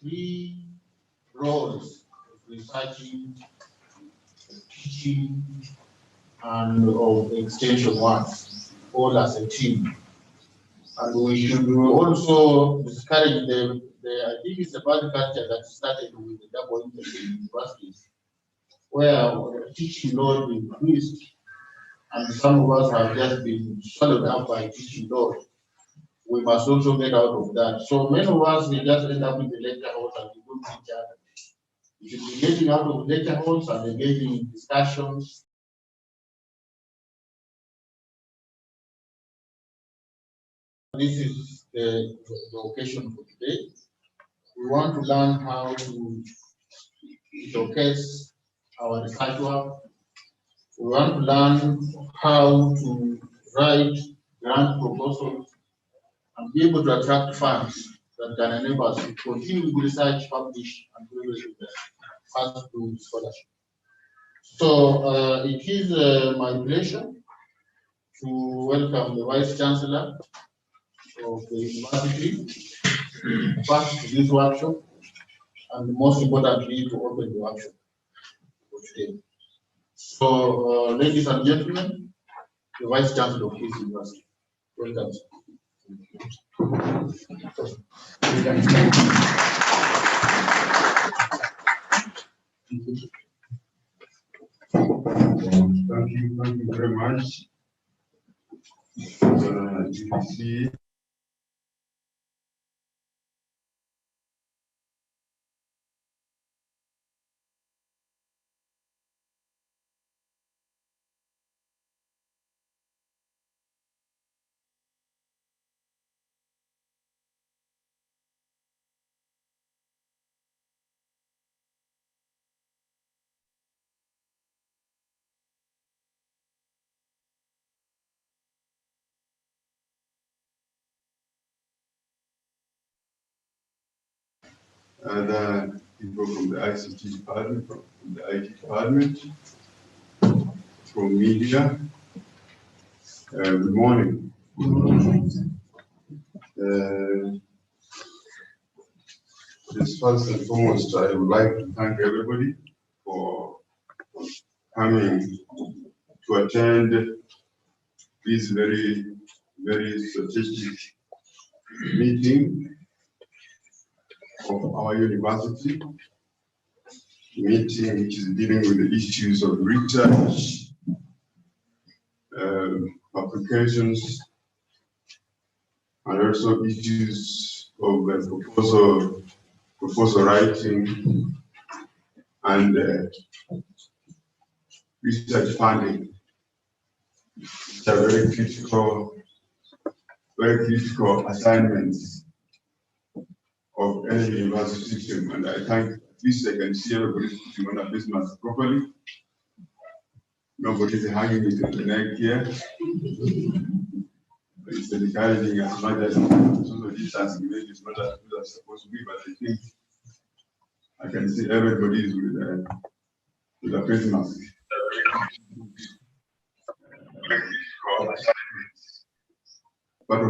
three roles: researching, teaching, and of extension work, all as a team. And we should also discourage I think it's a bad culture that started with the double intake universities, where teaching load increased, and some of us have just been swallowed up by teaching load. We must also get out of that. So many of us, we just end up in the lecture halls and we don't teach others. We should be getting out of lecture halls and engaging in discussions. This is the occasion for today. We want to learn how to showcase our research work. We want to learn how to write grant proposals and be able to attract funds that can enable us to continue with research, publish, and do with the first do scholarship. So it is my pleasure to welcome the Vice Chancellor of the university first to this workshop, and most importantly to open the workshop for today. So, ladies and gentlemen, the Vice Chancellor of Kisiii University, welcome. Thank you very much. Kisiii. And people from the ICT department, from the IT department, from media. Good morning. First and foremost, I would like to thank everybody for coming to attend this very, very strategic meeting of our university, meeting which is dealing with the issues of research, applications, and also issues of proposal writing and research funding, which are very critical assignments of any university system. And I think at least I can see everybody putting on a face mask properly. Nobody's hanging it in the neck here. It's encouraging as much as social distancing. Maybe it's not as good as it's supposed to be, but I think I can see everybody is with a face mask. But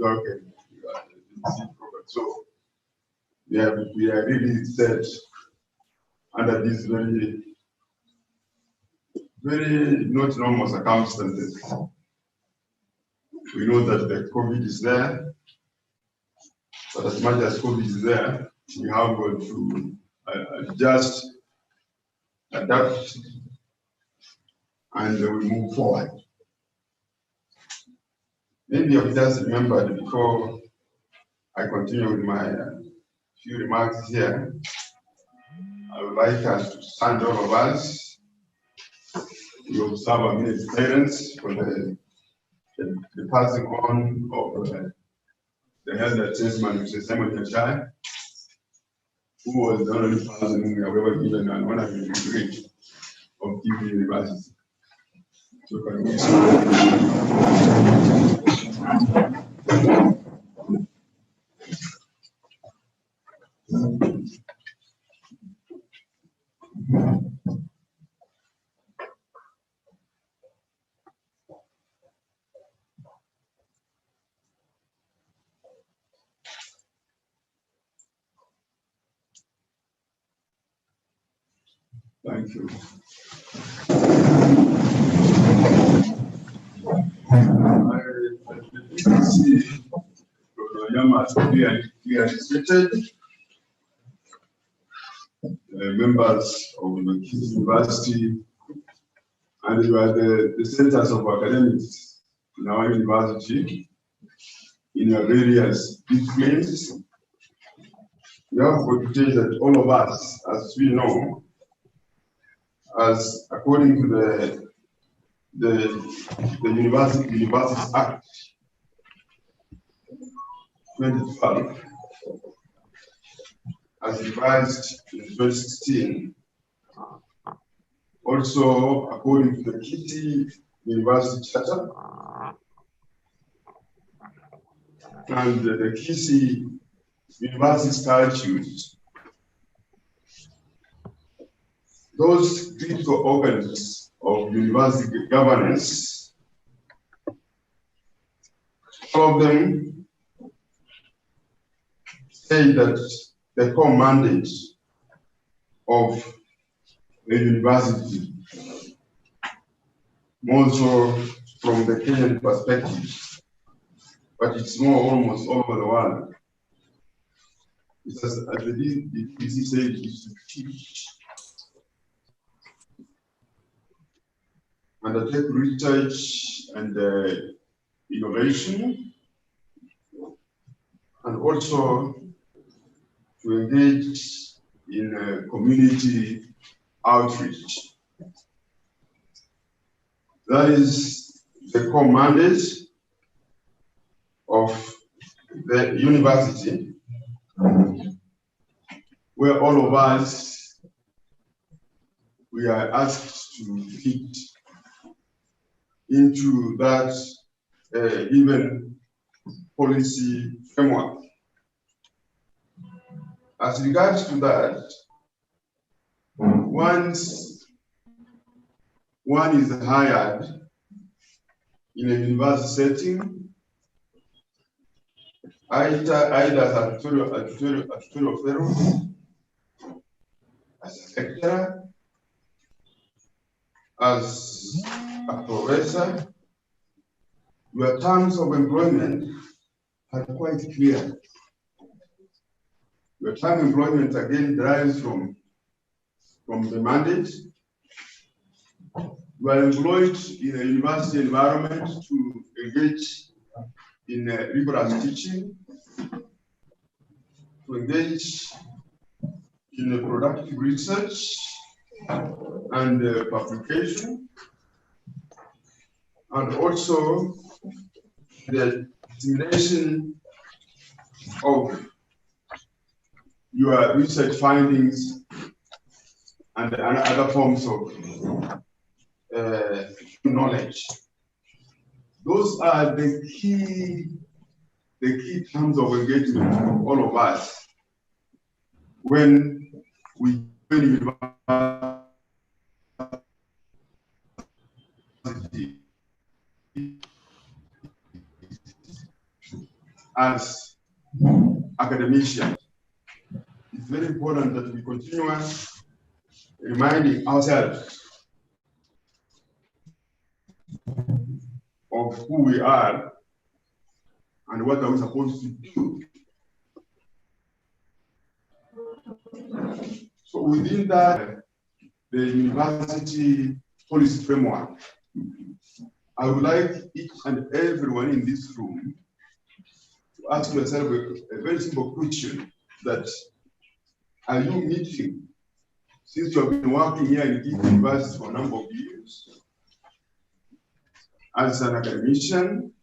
okay. So we are really set under these very not normal circumstances. We know that the COVID is there, but as much as COVID is there, we have got to adjust, adapt, and we move forward. Maybe I've just remembered before I continue with my few remarks here, I would like us to stand, all of us. We observe a minute silence for the passing on of the elder statesman, Mr. Simon Nyachai, who was the only person who have ever given an honorary degree of Kisiii University. So can we Thank you. I see Dr. Yama has clearly stated, members of the Kisiii University, and you are the centers of academics in our university in your various disciplines. We have got to say that all of us, as we know, as according to the Universities Act 2012, as revised in 2016, also according to the Kisiii University Charter and the Kisiii University Statutes, those critical organs of university governance, all of them say that the core mandate of a university, more so from the Kenyan perspective, but it's more almost all over the world. It's as the DPC said, is to teach, undertake research and innovation, and also to engage in community outreach. That is the core mandate of the university, where all of us, we are asked to fit into that given policy framework. As regards to that, once one is hired in a university setting, either as a tutorial fellow, as a lecturer, as a professor, your terms of employment are quite clear. Your term of employment again derives from the mandate. You are employed in a university environment to engage in rigorous teaching, to engage in a productive research and publication, and also the dissemination of your research findings and other forms of knowledge. Those are the key terms of engagement for all of us when we join university as academicians. It's very important that we continue reminding ourselves of who we are and what are we supposed to do. So within that, the university policy framework, I would like each and everyone in this room to ask yourself a very simple question: that are you meeting, since you have been working here in this university for a number of years, as an academician,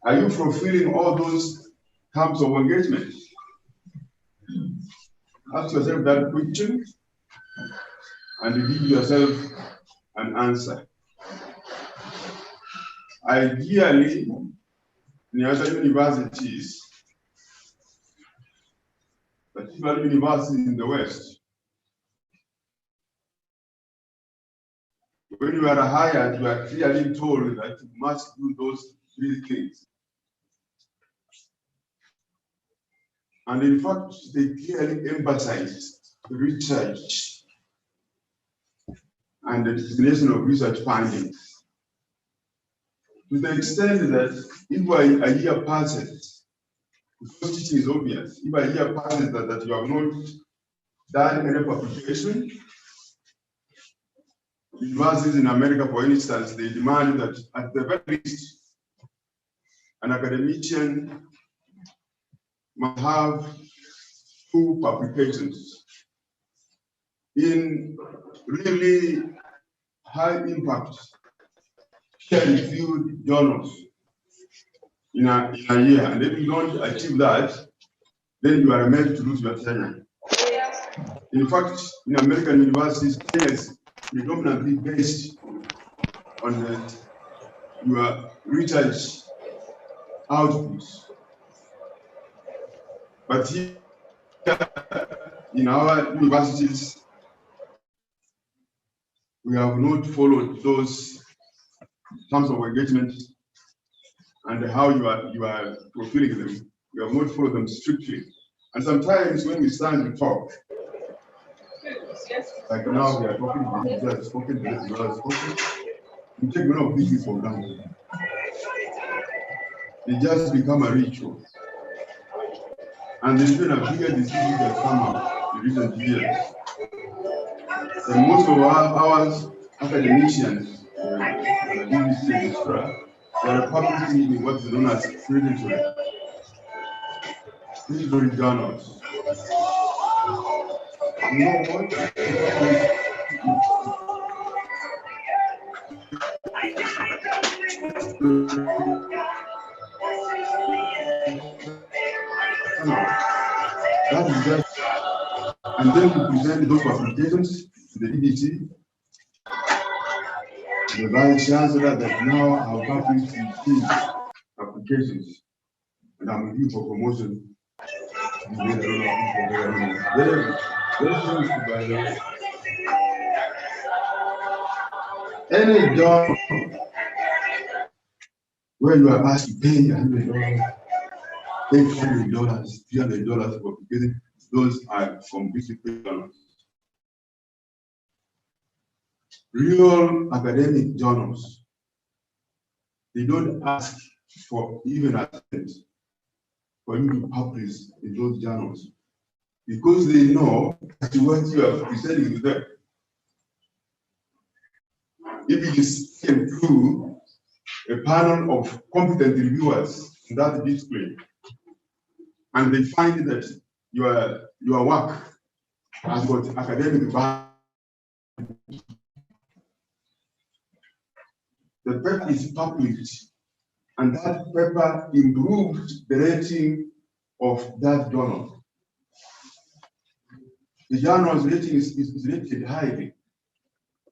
are you fulfilling all those terms of engagement? Ask yourself that question and give yourself an answer. Ideally, in other universities, particularly universities in the West, when you are hired, you are clearly told that you must do those three things. And in fact, they clearly emphasize research and the dissemination of research findings. To the extent that if a year passes, because teaching is obvious, if a year passes that you have not done any publication, universities in America, for instance, they demand that at the very least, an academician must have 2 publications in really high impact peer-reviewed journals in a year. And if you don't achieve that, then you are made to lose your tenure. In fact, in American universities, tenure is predominantly based on your research outputs. But here, in our universities, we have not followed those terms of engagement and how you are fulfilling them. We have not followed them strictly. And sometimes when we stand and talk, like now we are talking, we just spoken, we take one of these things for granted. They just become a ritual. And there's been a bigger disease that come up in recent years. And most of our academicians, BBC, etc., they are publishing in what is known as predatory journals. You know what? That is just, and then we present those publications to the BBC, the vice chancellor, that now our published 15 applications, and I'm with you for promotion. Any job where you are asked to pay $100, $800, $300 for getting, those are completely paid. Real academic journals, they don't ask for even a cent for you to publish in those journals, because they know that what you are presenting to them, if it is taken through a panel of competent reviewers in that discipline, and they find that your work has got academic value, the paper is published, and that paper improved the rating of that journal. The journal's rating is rated highly,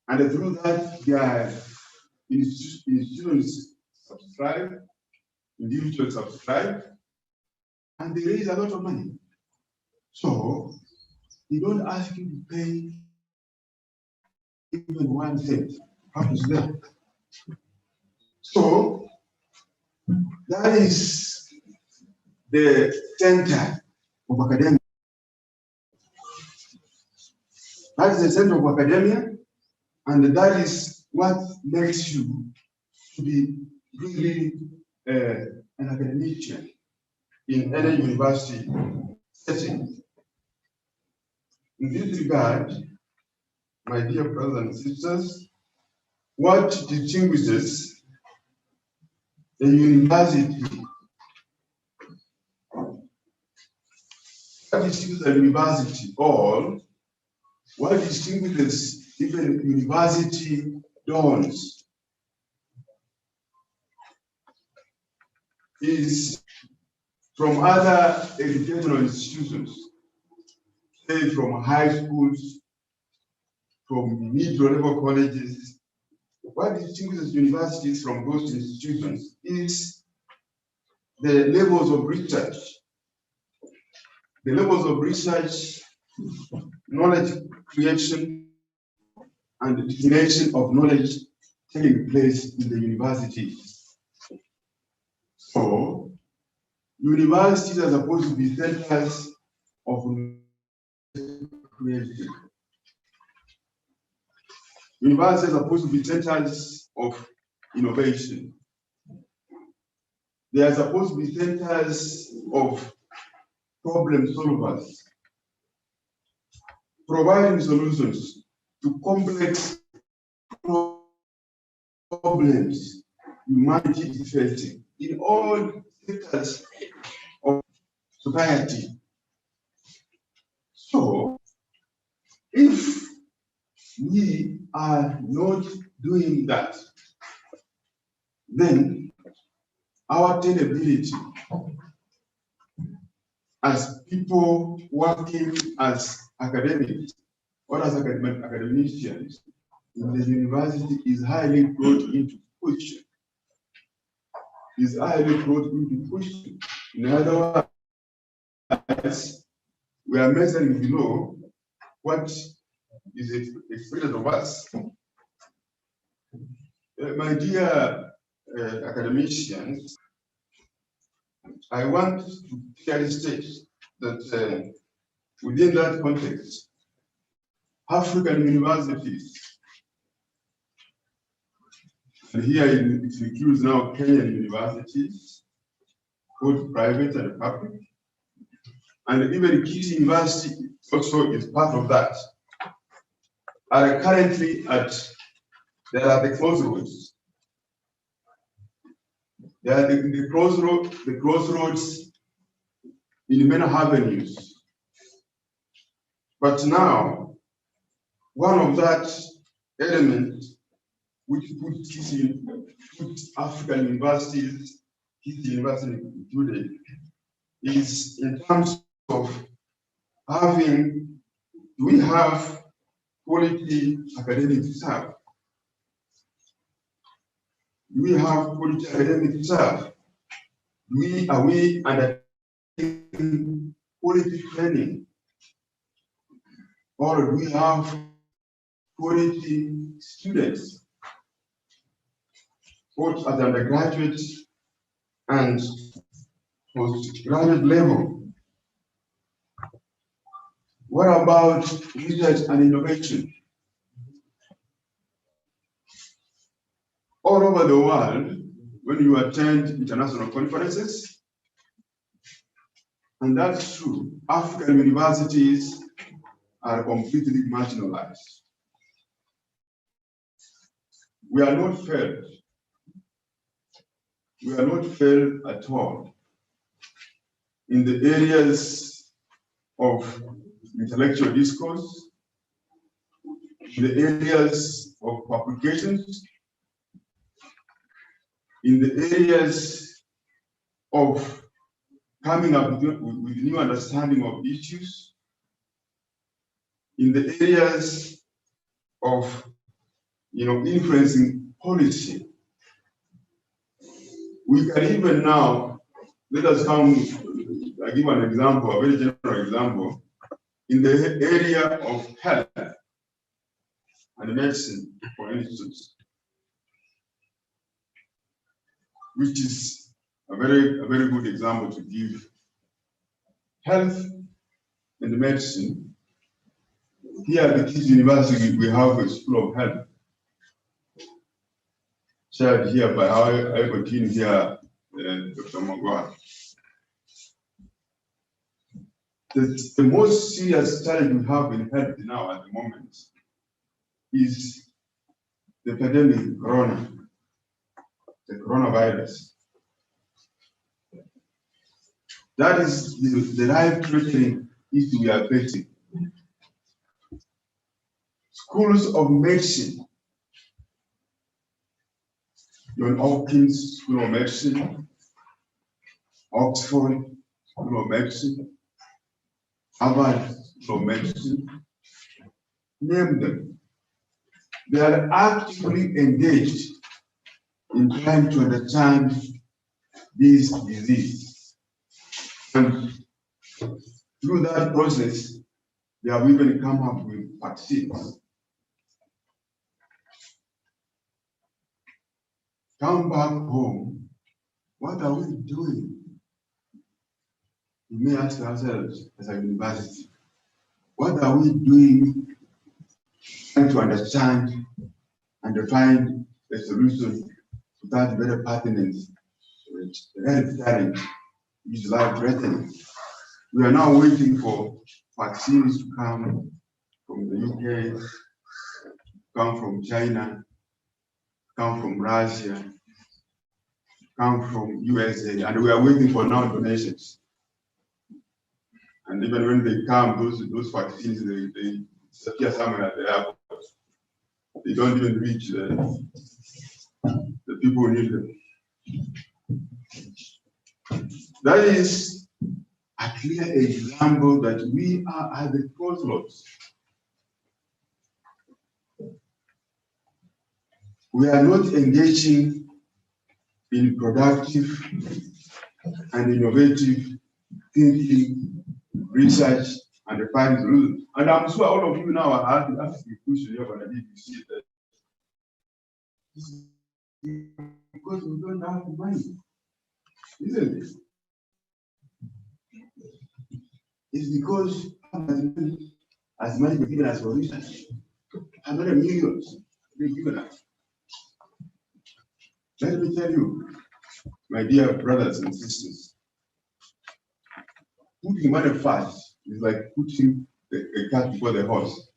and through that, their institutions subscribe, individuals subscribe, and they raise a lot of money. So they don't ask you to pay even 1 cent. How is that? So that is the center of academia. That is the center of academia, and that is what makes you to be really an academician in any university setting. In this regard, my dear brothers and sisters, what distinguishes a university, or what distinguishes even university dons is from other educational institutions, say from high schools, from mid-level colleges. What distinguishes universities from those institutions is the levels of research. The levels of research, knowledge creation, and the dissemination of knowledge taking place in the universities. So, universities are supposed to be centers of creation. Universities are supposed to be centers of innovation. They are supposed to be centers of problem solvers, providing solutions to complex problems humanity is facing in all sectors of society. So, if we are not doing that, then our tenability as people working as academics or as academicians in the university is highly brought into question. In other words, we are measuring below what is expected of us. My dear academicians, I want to clearly state that within that context, African universities, and here it includes now Kenyan universities, both private and public, and even Kisiii University also is part of that, are currently they are the crossroads. They are the crossroads in many avenues. But now, one of that element which put African universities, Kisiii University included, is in terms of do we have quality academic staff? Do we have quality academic staff? Are we undertaking quality training? Or do we have quality students, both at undergraduate and postgraduate level? What about research and innovation? All over the world, when you attend international conferences, and that's true, African universities are completely marginalized. We are not failed. We are not failed at all in the areas of intellectual discourse, in the areas of publications, in the areas of coming up with new understanding of issues, in the areas of influencing policy. We can even now, let us I give an example, a very general example, in the area of health and medicine, for instance, which is a very good example to give. Health and medicine. Here at the Kisiii University, we have a School of Health, chaired here by our dean here, Dr. Mogwa. The most serious challenge we have in health now at the moment is the pandemic, the coronavirus. That is the life-threatening issue we are facing. Schools of medicine, John Hopkins School of Medicine, Oxford School of Medicine, Harvard School of Medicine, name them. They are actively engaged in trying to understand this disease. And through that process, they have even come up with vaccines. Come back home, what are we doing? We may ask ourselves as a university, what are we doing to understand and to find a solution to that very pertinent, hereditary, which is life-threatening. We are now waiting for vaccines to come from the UK, come from China, come from Russia, come from USA, and we are waiting for now donations. And even when they come, those vaccines, they disappear somewhere at the airport. They don't even reach the people who need them. That is a clear example that we are at the crossroads. We are not engaging in productive and innovative thinking, research, and finding solutions. And I'm sure all of you now are asking the question you're going to need to see that. Because we don't have the money, isn't it? It's because as money given us for research, how many millions been given us? Let me tell you, my dear brothers and sisters, putting money first is like putting a cart before the horse.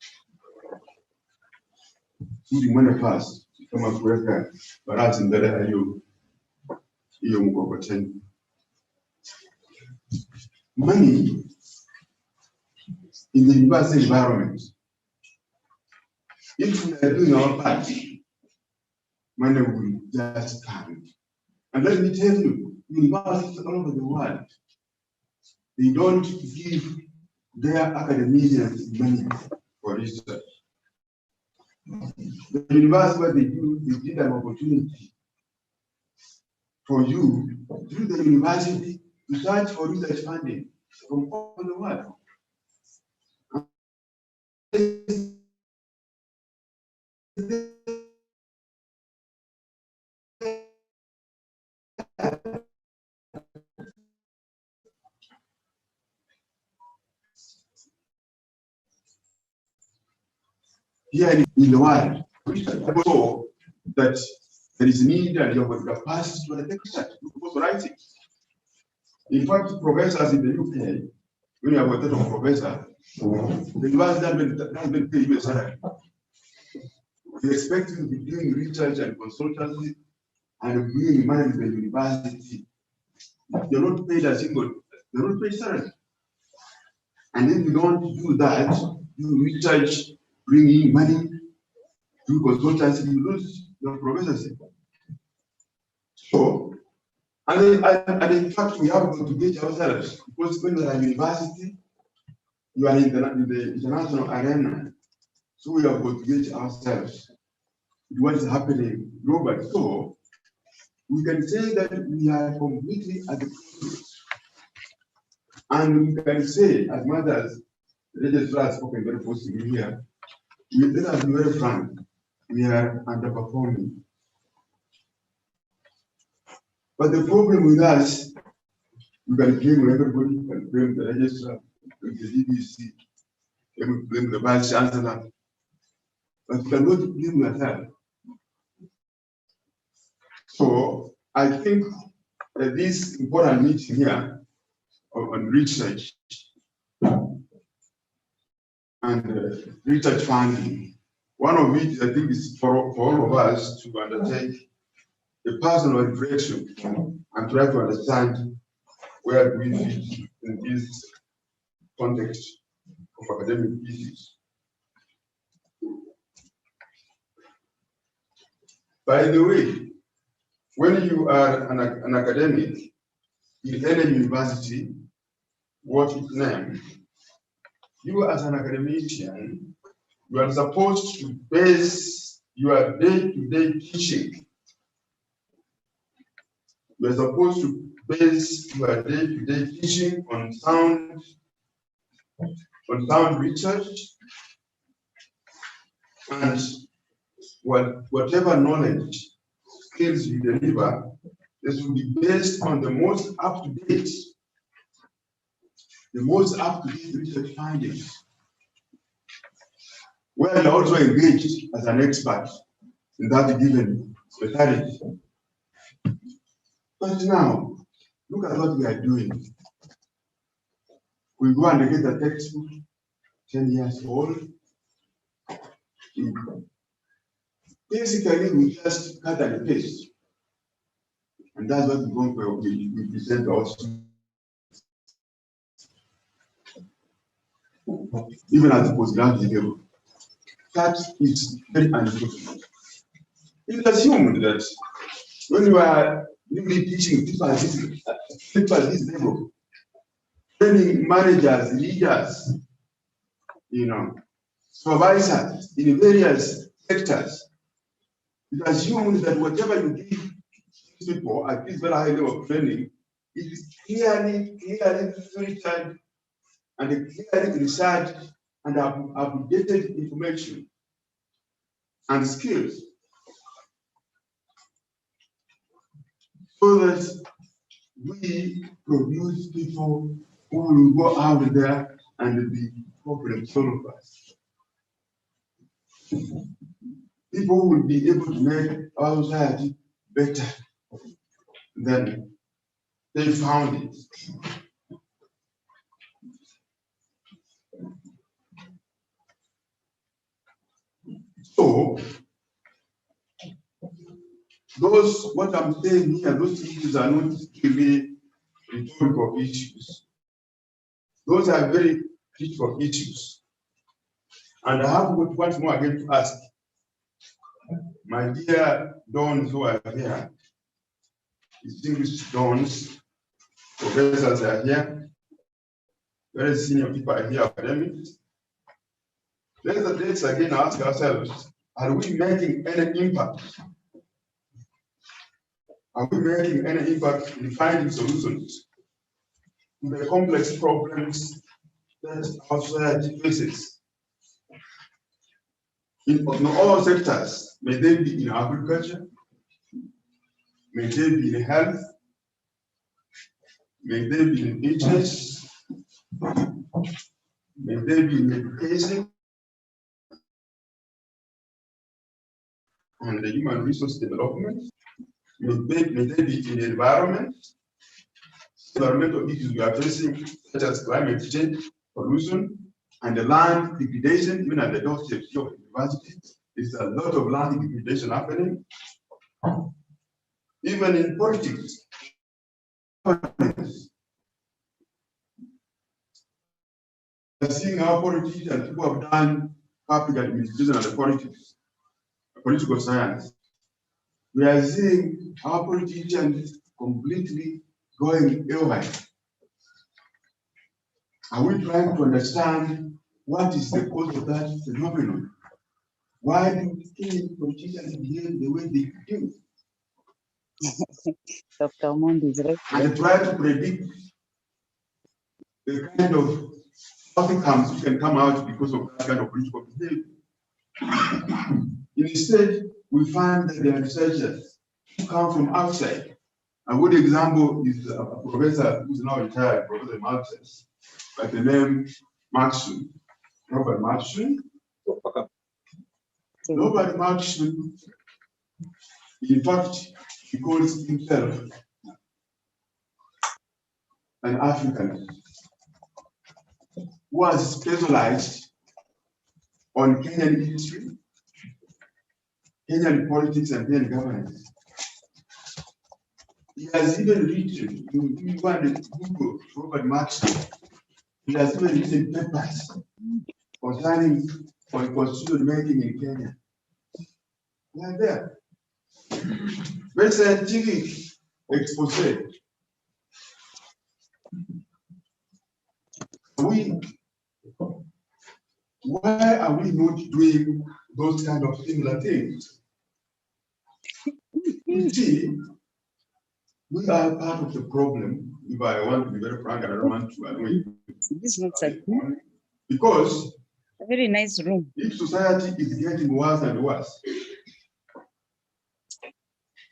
Putting money first, come up with a but that's in better you money in the university environment. If we are doing our part, money will just come. And let me tell you, universities all over the world, they don't give their academicians money for research. The university, what they do, they give an opportunity for you through the university to search for research funding from all over the world. Here in the world, so that there is need and you have the capacity to undertake research, to writing. In fact, professors in the UK, when you have a title of professor, the university doesn't pay you a salary. They expect you to be doing research and consultancy and bringing money to the university. You're not paid a single, you're not paid salary. And then you don't do that, you research, bring in money, do consultancy, you lose your professorship. So, and in fact, we have to gauge ourselves because when we are at university, you are in the international arena. So we have to gauge ourselves what is happening globally. So we can say that we are completely at the crossroads. And we can say, as much as the registrar has spoken very positively here, let us be very frank, we are underperforming. But the problem with us, we can blame everybody, we can blame the registrar, blame the DBC, we can blame the vice chancellor, but we cannot blame ourselves. So I think that this important meeting here on research and research funding, one of which I think is for all of us to undertake a personal reflection and try to understand where we fit in this context of academic issues. By the way, when you are an academic in any university, what is named, you as an academician, you are supposed to base your day-to-day teaching. You are supposed to base your day-to-day teaching on sound research, and whatever knowledge, skills you deliver, this will be based on the most up-to-date research findings. where you're also engaged as an expert in that given specialty. But now, look at what we are doing. We go and get a textbook, 10 years old. Basically, we just cut and paste. And that's what we present also. Even at the postgraduate level. That is very unfortunate. It is assumed that when you are really teaching people at this level, training managers, leaders, supervisors in various sectors, it assumes that whatever you give people at this very high level of training, it is clearly filtered and clearly researched and updated information and skills, so that we produce people who will go out there and be problem solvers. People who will be able to make our society better than they found it. So, what I'm saying here, those issues are not really rhetorical issues. Those are very critical issues. And I have once more again to ask, my dear dons who are here, distinguished dons, professors are here, very senior people are here, academics. Let's again ask ourselves, are we making any impact? Are we making any impact in finding solutions to the complex problems that our society faces? In all sectors, may they be in agriculture, may they be in health, may they be in business, may they be in education, and the human resource development, may they be in the environment, environmental issues we are facing, such as climate change, pollution, and the land degradation, even at the doorstep of university. There's a lot of land degradation happening. Even in politics. Seeing how politics and people have done public administration and the politics, political science. We are seeing our politicians completely going away. Are we trying to understand what is the cause of that phenomenon? Why do politicians behave the way they do? Dr. Mondi is right. And try to predict the kind of outcomes which can come out because of that kind of political behavior. Instead, we find that there are researchers who come from outside. A good example is a professor who's now retired, Professor Marxus, by the name Maxson, Robert Maxson. Robert Maxson, in fact, he calls himself an African who has specialized on Kenyan history, Kenyan politics, and Kenyan governance. He has even written, you want to Google Robert Maxson, he has even written papers concerning constitution making in Kenya. They are there. Very scientific expose. Why are we not doing those kind of similar things? You see, we are part of the problem. If I want to be very frank, I don't want to annoy you. This looks like because a very nice room. if society is getting worse and worse,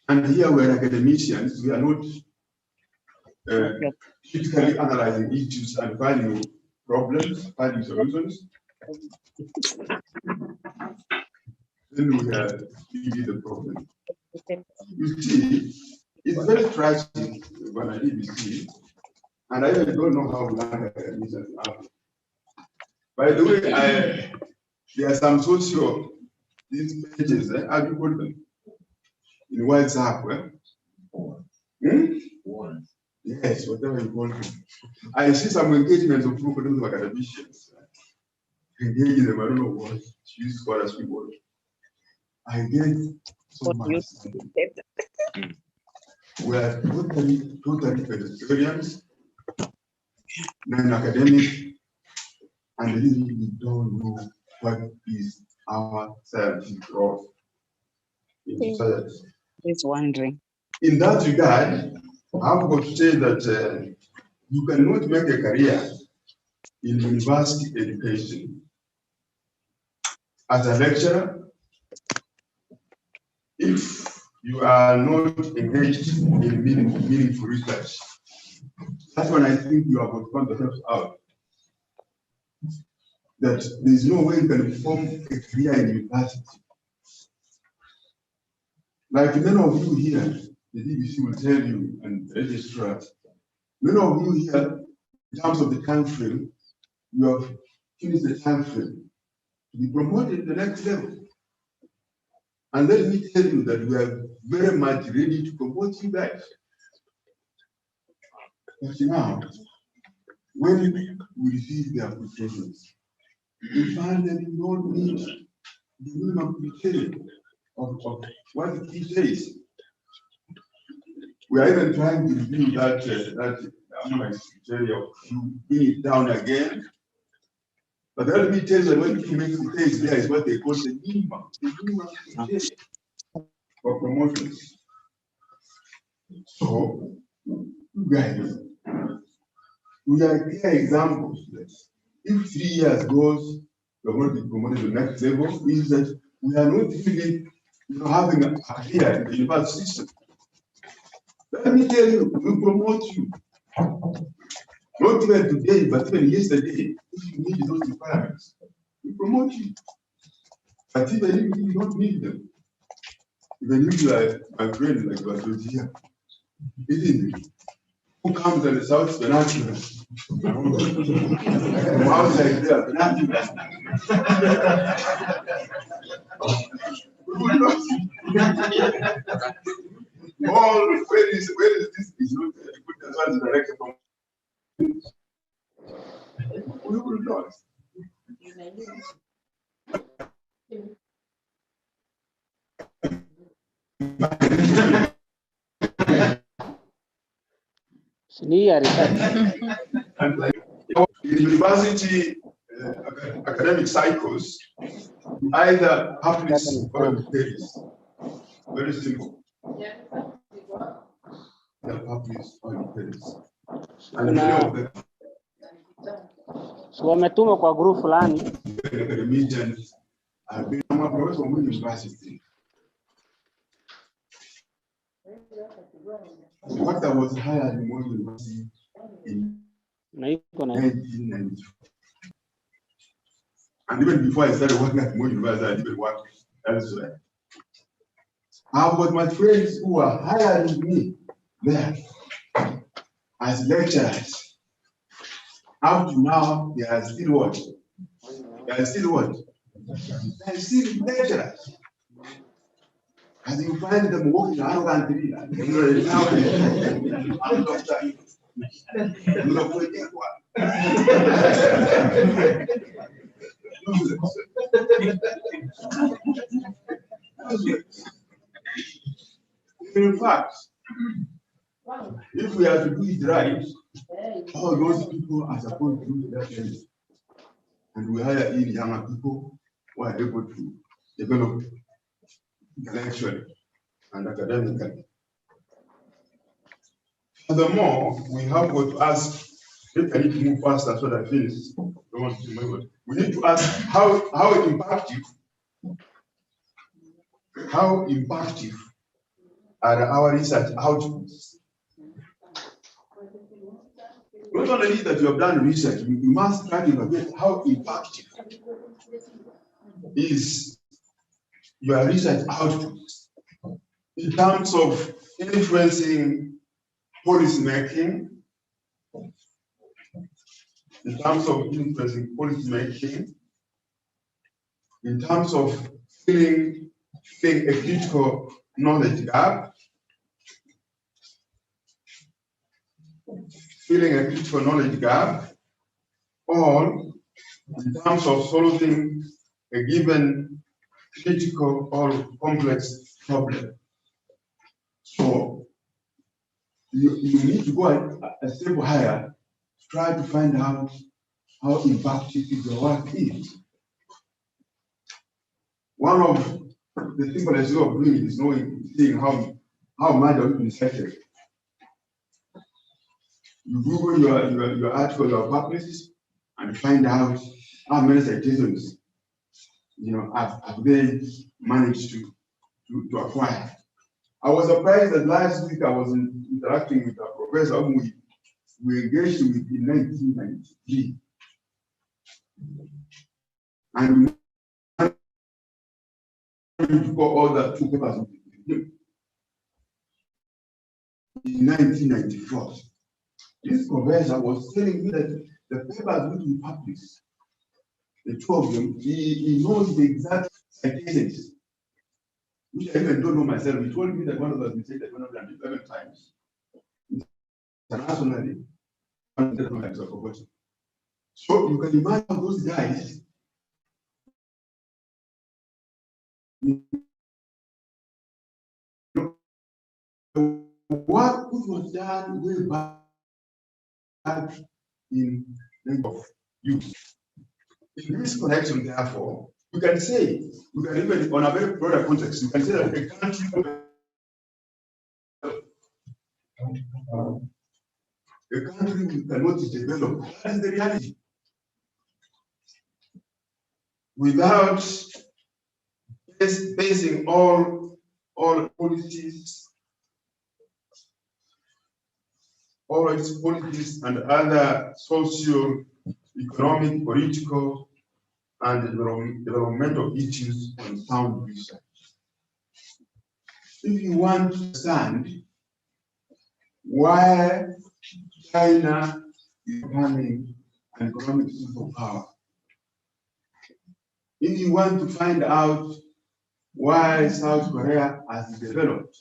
and here we are academicians, we are not critically analyzing issues and finding problems, finding solutions. Then we have really the problem. You see, it's very tragic when I EBC, and I even don't know how long I can use it now. By the way, there are some these pages, how do you call them? In WhatsApp, Yes, whatever you call them. I see some engagements of people who are academicians. Engaging them, I don't know what, use scholars people. I get so much. We are totally pedestrians, non-academic, and really we don't know what is our scientific role in society. He's wondering. In that regard, I've got to say that you cannot make a career in university education as a lecturer if you are not engaged in meaningful research. That's when I think you have got to find out that there is no way you can form a career in university. Like many of you here, the DBC will tell you, and the registrar, many of you here, in terms of the time frame, you have finished the time frame to be promoted to the next level. And let me tell you that we are very much ready to promote you guys. But now, when we receive the applications, we find that we don't meet the minimum criteria of what the key says. We are even trying to review that criteria to bring it down again. But let me tell you that when you make mistakes, there is what they call the minimum criteria for promotions. So, guys, we are clear examples that if 3 years goes, we're going to be promoted to the next level, means that we are not really having a career in the university system. Let me tell you, we promote you. Not even today, but even yesterday, if you need those requirements, we promote you. But even if you don't need them, even if you are my friend, like you are here, isn't it? Who comes and shouts vernacular? From outside there, vernacular. All where is this? Is not good as well as directed from. We will not. And like in university academic cycles, you either publish or you perish. Very simple. Either publish or you perish. And many of them wametuma kwa group fulani academicians have been professor of university. What I was hired in one university in 1994. And even before I started working at Mo University, I didn't work elsewhere. I've got my friends who are hiring me there as lecturers. Up to now, they are still what? They are still what? They are still lecturers. And you find them walking arrogantly. In fact, if we are to do it right, all those people are supposed to do that thing. And we hire in younger people who are able to develop intellectually and academically. Furthermore, we have got to ask, if I need to move faster so that I finish, we need to ask how impactful are our research outputs? not only that you have done research, you must try to evaluate how impactful is your research output in terms of influencing policy making, in terms of filling a critical knowledge gap, or in terms of solving a given critical or complex problem. So you need to go a step higher to try to find out how impactful your work is. One of the simplest way of doing it is seeing how much have you been cited. You Google your article, your published, and find out how many citations have they managed to acquire. I was surprised that last week I was interacting with a professor whom we engaged with in 1993. And we got all the 2 papers with him in 1994. This professor was telling me that the papers which we published, the 2 of them, he knows the exact citations, which I even don't know myself. He told me that one of us been cited 111 times internationally. So you can imagine those guys. What was done way back in of use. In this connection, therefore, we can even, on a very broader context, you can say that a country cannot develop. That is the reality. Without basing all policies, all its policies and other social, economic, political, and developmental issues on sound research. If you want to understand why China is becoming an economic superpower, if you want to find out why South Korea has developed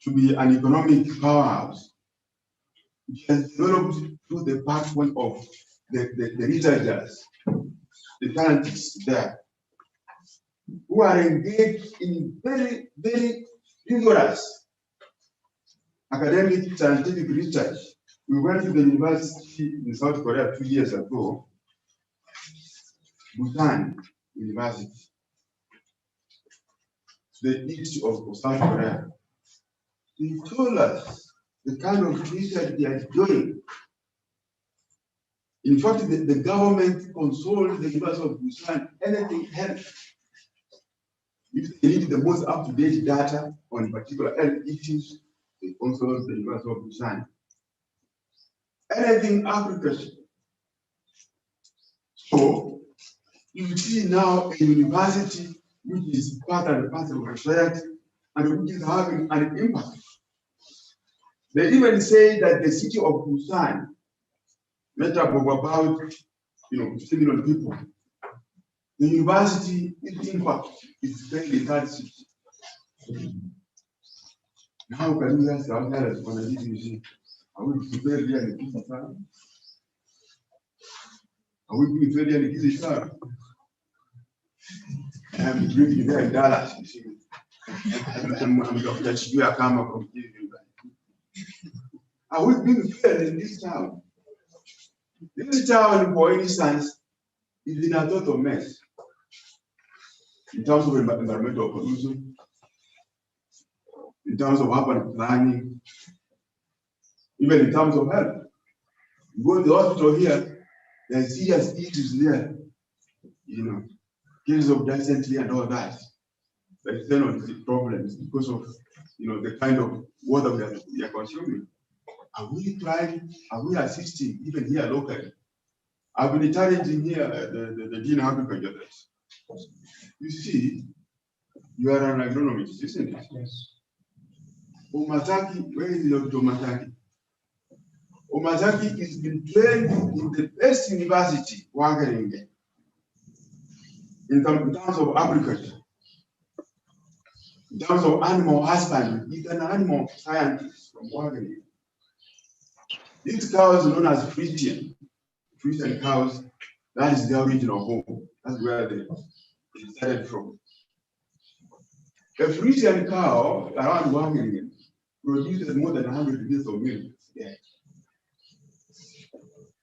to be an economic powerhouse, it has developed through the pathway of the researchers, the scientists there, who are engaged in very, very rigorous academic scientific research. We went to the university in South Korea 2 years ago, Busan University, the east of South Korea. They told us the kind of research they are doing. In fact, the government controls the University of Busan, anything health. If they need the most up-to-date data on particular health issues, they consult the University of Busan. Anything Africa. So, you see now a university which is part and parcel of society and which is having an impact. They even say that the city of Busan, made up of about 50 million people, the university impact is very that city. Now can you ask ourselves when I did you are we prepared here in the Kisiii? Are we prepared here in the Kisiii? I'm drinking there in Dallas, you see. I'm Dr. Chibuya Kama from Kisiii. Are we being fair in this town? This town, for instance, is in a total mess in terms of environmental pollution, in terms of urban planning, even in terms of health. You go to the hospital here, there are serious issues there, cases of dysentery and all that. But then on the problems because of the kind of water we are consuming. Are we trying, are we assisting even here locally? I've been challenging here the Dean Agriculture. You see, you are an agronomist, isn't it? Yes. Omazaki, where is Dr. Omazaki? Omazaki has been trained in the best university, Wageningen, in terms of agriculture, in terms of animal husbandry. He's an animal scientist from Wageningen. These cows are known as Frisian cows. That is their original home. That's where they started from. A Frisian cow around Wageningen produces more than 100 liters of milk. Yeah.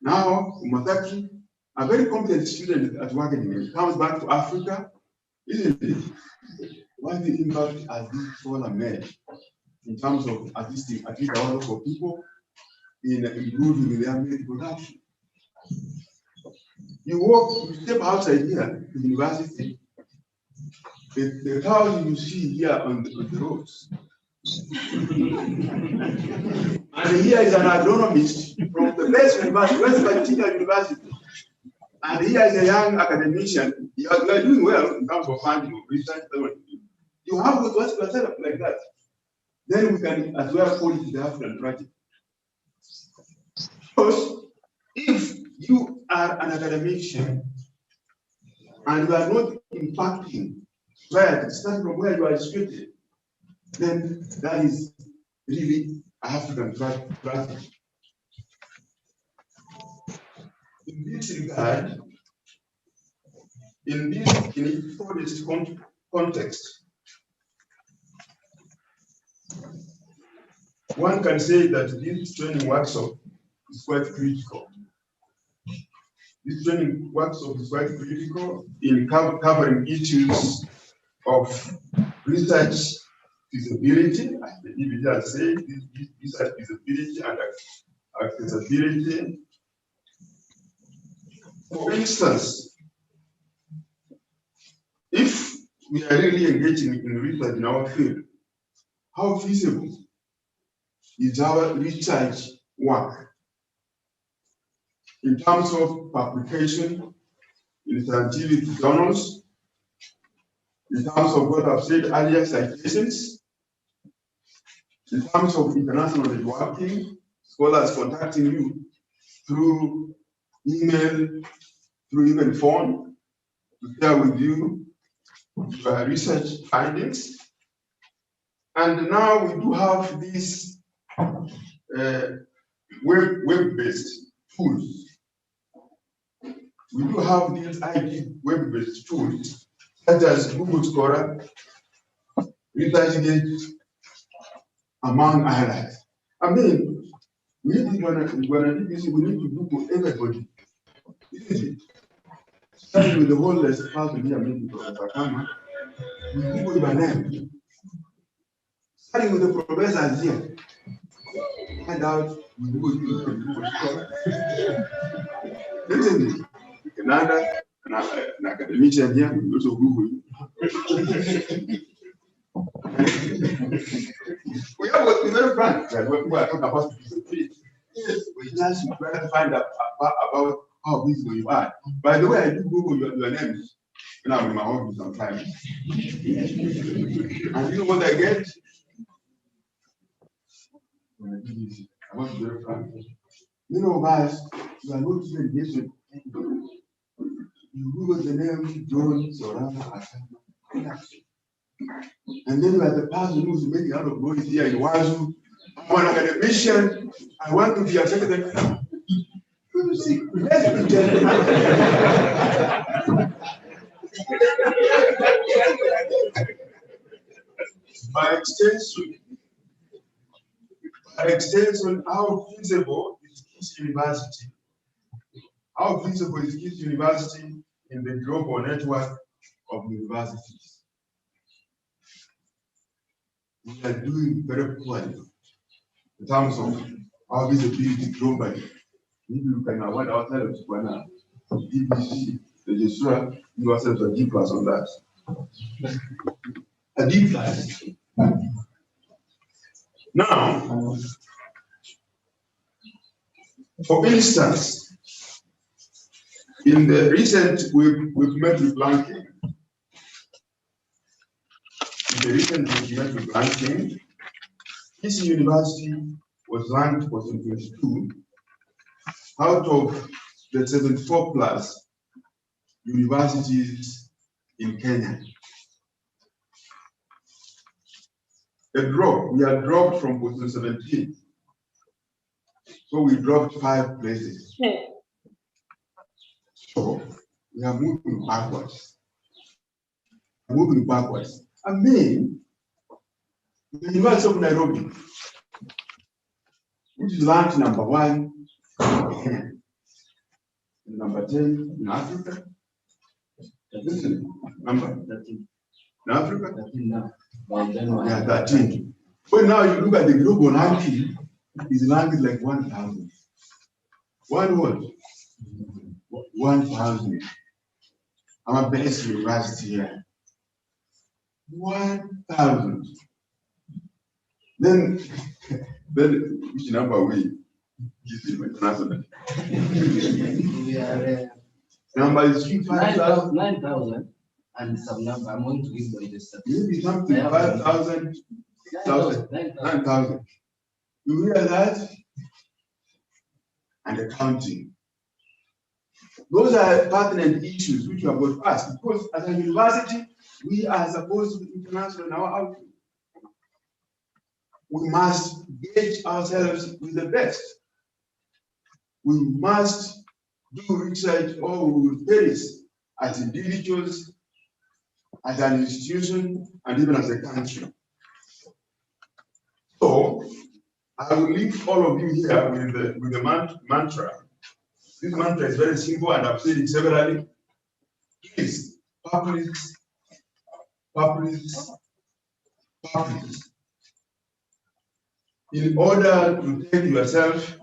Now, Mataki, a very competent student at Wageningen, comes back to Africa, isn't it? What the impact has this solar made in terms of assisting at least our local people in improving their milk production? You step outside here to the university, the cows you see here on the roads. And here is an agronomist from the best university, West Virginia University. And here is a young academician. You are doing well in terms of funding of research. You have to ask yourself like that. Then we can as well call it the African project. Because if you are an academician and you are not impacting society, starting from where you are educated, then that is really African project. In this regard, in this context, one can say that this training workshop is quite critical. This training workshop is quite critical in covering issues of research feasibility, as the EBD has said, research feasibility and accessibility. For instance, if we are really engaging in research in our field, how feasible is our research work in terms of publication in scientific journals, in terms of what I've said earlier, citations, in terms of international networking, scholars contacting you through email, through even phone, to share with you research findings. And now we do have these web-based tools. We do have these IP web-based tools, such as Google Scholar, ResearchGate, among others. I mean, we need to Google everybody, isn't it? Starting with the whole list, person here, maybe Professor Kama, we Google your name. Starting with the professors here, find out we Google Scholar. Isn't it? Another, an academician here, we also Google. We have what we very frank, right? When we are talking about feasibility, we just try to find out about how visible you are. By the way, I do Google your names when I'm in my office sometimes. And you know what I get? When I do this, I want to be very frank. You know, guys, you are not even getting. You Google the name John Sorana Asama. And then you are the person who's making out of noise here in Wazoo. I'm an academician. I want to be a secretary. You see, let's pretend. By extension, how feasible is Kisiii University? How feasible is Kisiii University in the global network of universities? We are doing very poorly in terms of our visibility globally. Maybe we can avoid outside of Ghana, DBC, the Jesura, you ourselves a D plus on that. A D plus. Now, For instance, in the recent we've met with ranking. In the recent we've met with ranking, Kisiii University was ranked for 22 out of the 74 plus universities in Kenya. A drop, we are dropped from position 17. So we dropped 5 places. So we are moving backwards. Moving backwards. I mean, the University of Nairobi, which is ranked number 1 in Kenya, number 10 in Africa. This is number 13 in Africa. 13 now. Yeah, 13. But now you look at the global ranking, it's ranked like 1,000. One what? 1,000. Our best university here. 1,000. Then which number we give it international? We are Number is 5,000. 9,000 and some number. I'm going to give them this. Maybe something 5,000, 9,000. You hear that? And the counting. Those are pertinent issues which you have got asked because as a university, we are supposed to be international in our outlook. We must gauge ourselves with the best. We must do research or we will perish as individuals, as an institution, and even as a country. So I will leave all of you here with the mantra. This mantra is very simple, and I've said it severally. Please, public. In order to take yourself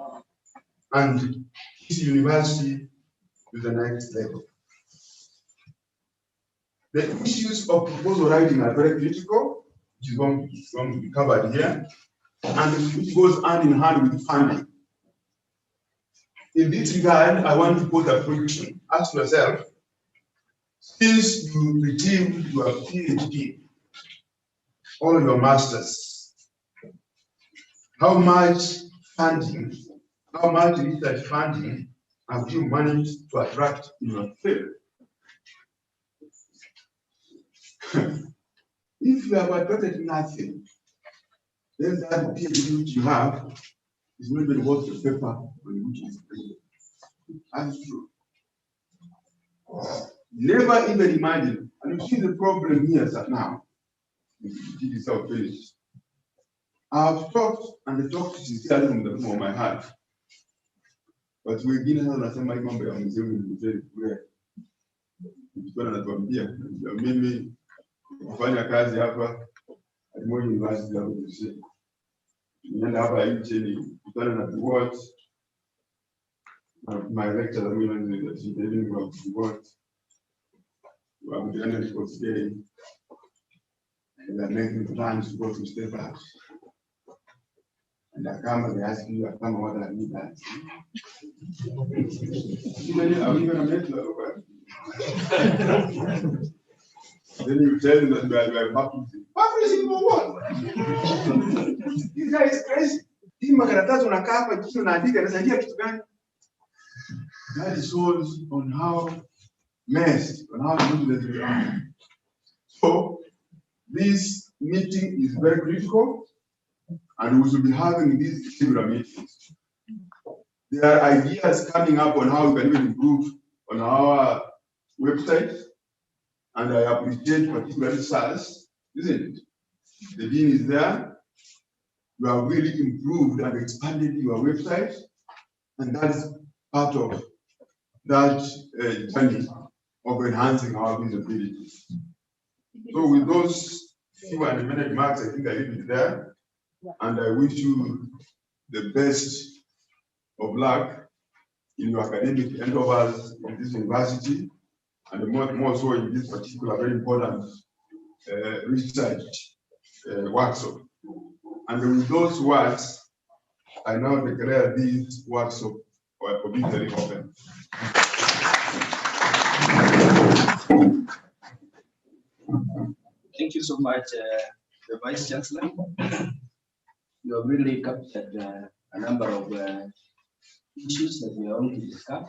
and this university to the next level. The issues of proposal writing are very critical, which is going to be covered here, and which goes hand in hand with funding. In this regard, I want to put a question. Ask yourself, since you received your PhD or your master's, how much funding, how much research funding have you managed to attract in your field? If you have attracted nothing, then that PhD which you have is not even worth the paper on which it is printed. That's true. Never even imagine, and you see the problem here now. It is so finished. I've talked, and the talk is still from the room of my heart. But we've been here na sema mambo ya mzee mzee kule. Nikiona natuambia mimi kufanya kazi hapa Moi University ya Burundi. Nienda hapa nje ni kutana na what my lecturer mimi na she telling me what I'm going to go today. And they're making plans to go to step out. And I come and they ask you, I come what I need that. Are we going to make it over? Then you tell them that we are publishing. Publishing for what? This guy is crazy. That shows on how messed, on how useless we are. So this meeting is very critical, and we should be having these similar meetings. There are ideas coming up on how we can even improve on our website, and I appreciate particularly SARS, isn't it? The dean is there. You have really improved and expanded your website, and that's part of that journey of enhancing our visibility. So with those few and minute marks, I think I leave it there, and I wish you the best of luck in your academic endeavors in this university, and more so in this particular very important research workshop. And with those words, I now declare this workshop for being very open. Thank you so much, the Vice Chancellor. You have really captured a number of issues that we are going to discuss.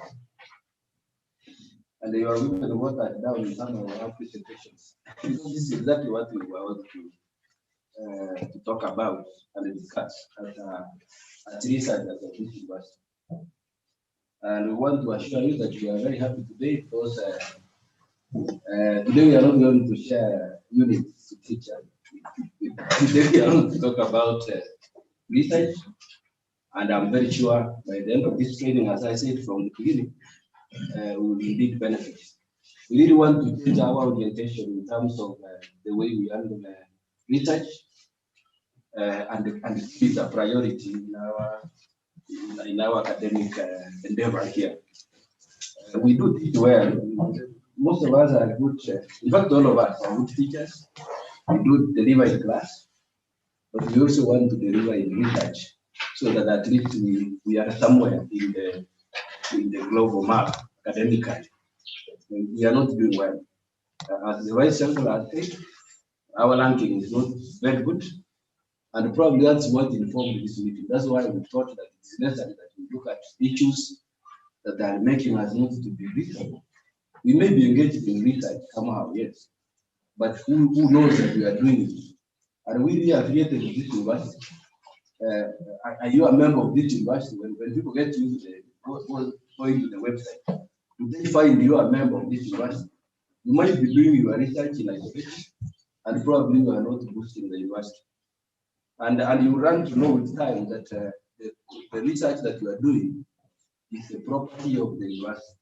And you are going to water it down in some of our presentations. This is exactly what we were going to talk about and discuss at research at the university. And we want to assure you that we are very happy today because today we are not going to share units to teachers. Today we are going to talk about research, and I'm very sure by the end of this training, as I said from the beginning, we will indeed benefit. We really want to change our orientation in terms of the way we handle research, and it is a priority in our academic endeavor here. We do teach well. Most of us are good, in fact, all of us are good teachers. We do deliver in class, but we also want to deliver in research so that at least we are somewhere in the global map academically. We are not doing well. As the Vice Chancellor has said, our ranking is not very good, and probably that's what informed this meeting. That's why we thought that it's necessary that we look at issues that are making us not to be reasonable. We may be engaged in research somehow, yes, but who knows that we are doing it? Are we really affiliated with this university? Are you a member of this university? When people get to going to the website, do they find you a member of this university? You might be doing your research in isolation, and probably you are not boosting the university. And you run to know with time that the research that you are doing is the property of the university.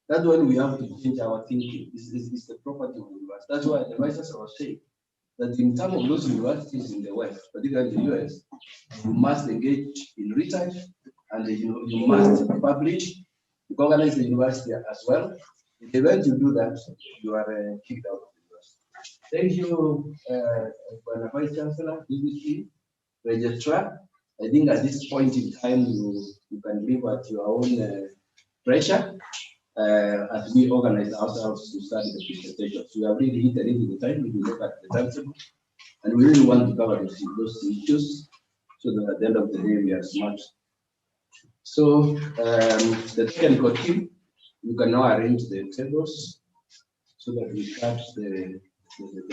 That's when we have to change our thinking. It's the property of the university. That's why the Vice Chancellor was saying that in some of those universities in the West, particularly the US, you must engage in research, and you must publish, you organize the university as well. In the event you do that, you are kicked out of the university. Thank you, Vice Chancellor, BBC, Registrar. I think at this point in time, you can live at your own pressure as we organize ourselves to study the presentations. We have really hit the time if you look at the timetable, and we really want to cover those issues so that at the end of the day we are smart. So the technical team, you can now arrange the tables so that we start the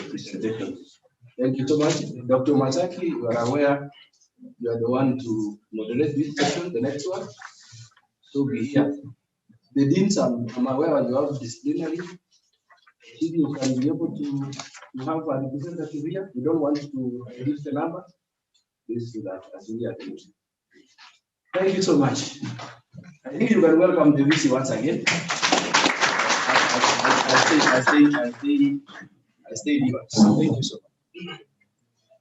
presentations. Thank you so much. Dr. Masaki, you are aware you are the one to moderate this session, the next one. So be here. The deans, I'm aware you have disciplinary. If you can be able to have a representative here, we don't want to reduce the number. Please do that as we are doing. Thank you so much. I think you can welcome the VC once again. I stay here. Thank you so much.